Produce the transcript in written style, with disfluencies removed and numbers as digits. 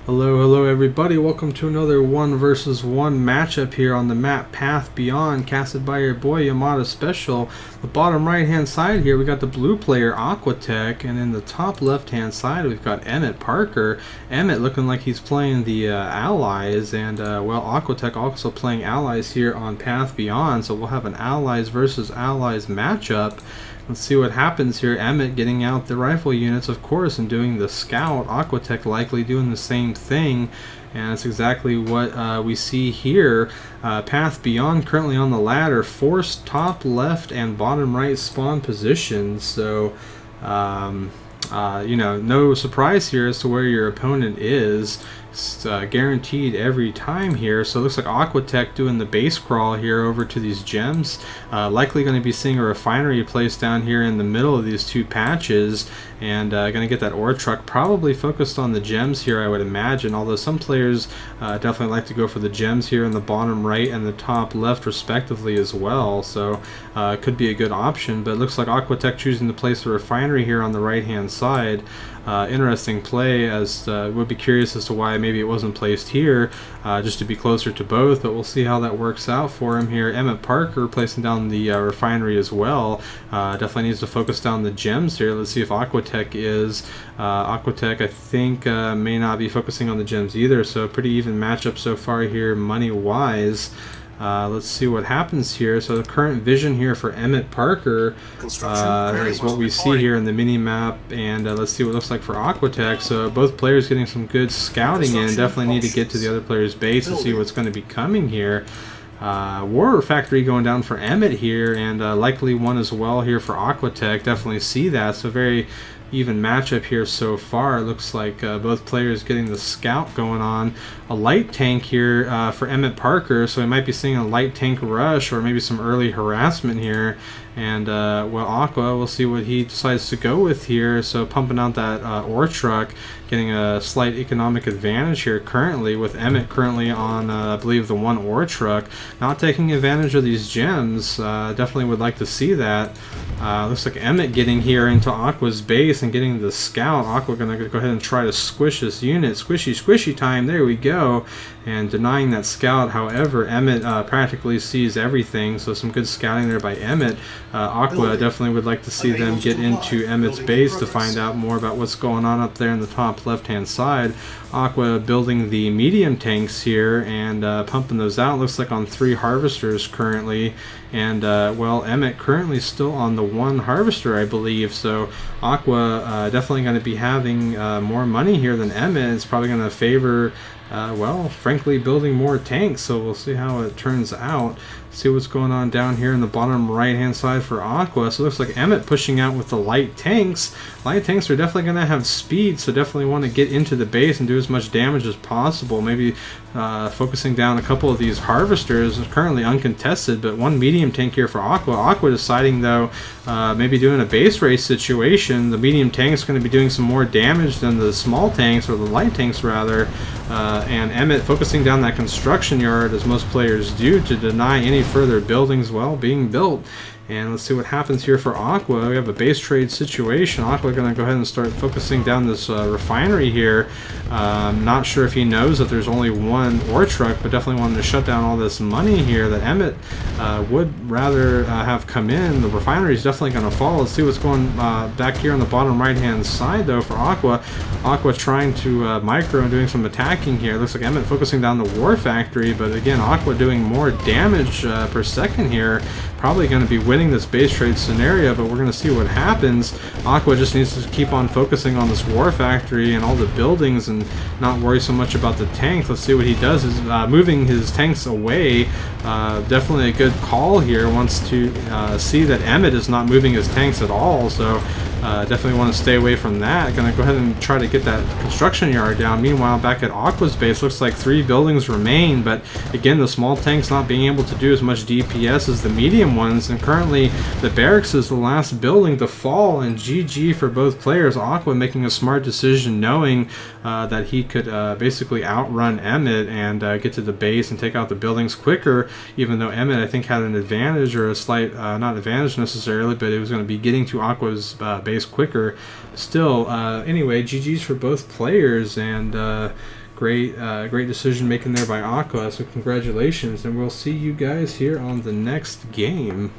Hello everybody, welcome to another 1 versus 1 matchup here on the map Path Beyond, casted by your boy YamatoSpecial. The bottom right hand side here we got the blue player Aquatech, and in the top left hand side we've got Emmetparker. Emmet looking like he's playing the allies, and well, Aquatech also playing allies here on Path Beyond, so we'll have an allies versus allies matchup. Let's see what happens here. Emmet getting out the rifle units, of course, and doing the scout. Aquatech likely doing the same thing, and that's exactly what we see here. Path Beyond currently on the ladder, forced top left and bottom right spawn positions. So, you know, no surprise here as to where your opponent is. It's guaranteed every time here. So it looks like Aquatech doing the base crawl here over to these gems. Likely going to be seeing a refinery placed down here in the middle of these two patches, and going to get that ore truck probably focused on the gems here, I would imagine, although some players definitely like to go for the gems here in the bottom right and the top left respectively as well. So could be a good option, but it looks like Aquatech choosing to place the refinery here on the right hand side. Interesting play, as would be curious as to why maybe it wasn't placed here, just to be closer to both, but we'll see how that works out for him here. Emmetparker placing down the refinery as well. Definitely needs to focus down the gems here. Let's see if Aquatech is. Aquatech, I think, may not be focusing on the gems either, so pretty even matchup so far here money-wise. Let's see what happens here. So the current vision here for Emmetparker is what we see here in the mini-map, and let's see what it looks like for Aquatech. So both players getting some good scouting in. Definitely need to get to the other player's base and see what's going to be coming here. War Factory going down for Emmet here, and likely one as well here for Aquatech. Definitely see that. So very even matchup here so far. It looks like both players getting the scout going on. A light tank here for Emmetparker, so we might be seeing a light tank rush or maybe some early harassment here. And well, Aqua, we'll see what he decides to go with here. So pumping out that ore truck, getting a slight economic advantage here currently, with Emmet currently on I believe the one ore truck, not taking advantage of these gems. Definitely would like to see that. Looks like Emmet getting here into Aqua's base and getting the scout. Aqua gonna go ahead and try to squish this unit. Squishy time, there we go, and denying that scout. However, Emmet practically sees everything, so some good scouting there by Emmet. Aqua definitely would like to see them get into Emmet's base to find out more about what's going on up there in the top left hand side. Aqua building the medium tanks here and pumping those out, looks like on 3 harvesters currently, and well, Emmet currently still on the 1 harvester, I believe. So Aqua definitely going to be having more money here than Emmet. It's probably going to favor well, frankly, building more tanks, so we'll see how it turns out. See what's going on down here in the bottom right hand side for Aqua. So it looks like Emmet pushing out with the light tanks. Light tanks are definitely going to have speed, so definitely want to get into the base and do as much damage as possible. Maybe focusing down a couple of these harvesters, currently uncontested, but 1 medium tank here for Aqua. Aqua deciding though, maybe doing a base race situation. The medium tank is going to be doing some more damage than the small tanks, or the light tanks rather. And Emmet focusing down that construction yard, as most players do, to deny any further buildings, well, being built. And let's see what happens here for Aqua. We have a base trade situation. Aqua going to go ahead and start focusing down this refinery here. Not sure if he knows that there's only 1 ore truck, but definitely wanted to shut down all this money here that Emmet would rather have come in. The refinery is definitely going to fall. Let's see what's going back here on the bottom right hand side though for Aqua. Aqua trying to micro and doing some attacking here. Looks like Emmet focusing down the War Factory, but again, Aqua doing more damage per second here. Probably going to be winning this base trade scenario, but we're going to see what happens. Aqua just needs to keep on focusing on this War Factory and all the buildings and not worry so much about the tanks. Let's see what he does. Is moving his tanks away. Definitely a good call here. Wants to see that Emmet is not moving his tanks at all, so definitely want to stay away from that. Gonna go ahead and try to get that construction yard down. Meanwhile, back at Aqua's base, looks like 3 buildings remain, but again, the small tanks not being able to do as much DPS as the medium ones, and currently the barracks is the last building to fall, and GG for both players. Aqua making a smart decision, knowing that he could basically outrun Emmet and get to the base and take out the buildings quicker, even though Emmet, I think, had an advantage, or a slight, not advantage necessarily, but it was going to be getting to Aqua's base base quicker. Still, anyway, GG's for both players, and great decision making there by Aqua, so congratulations, and we'll see you guys here on the next game.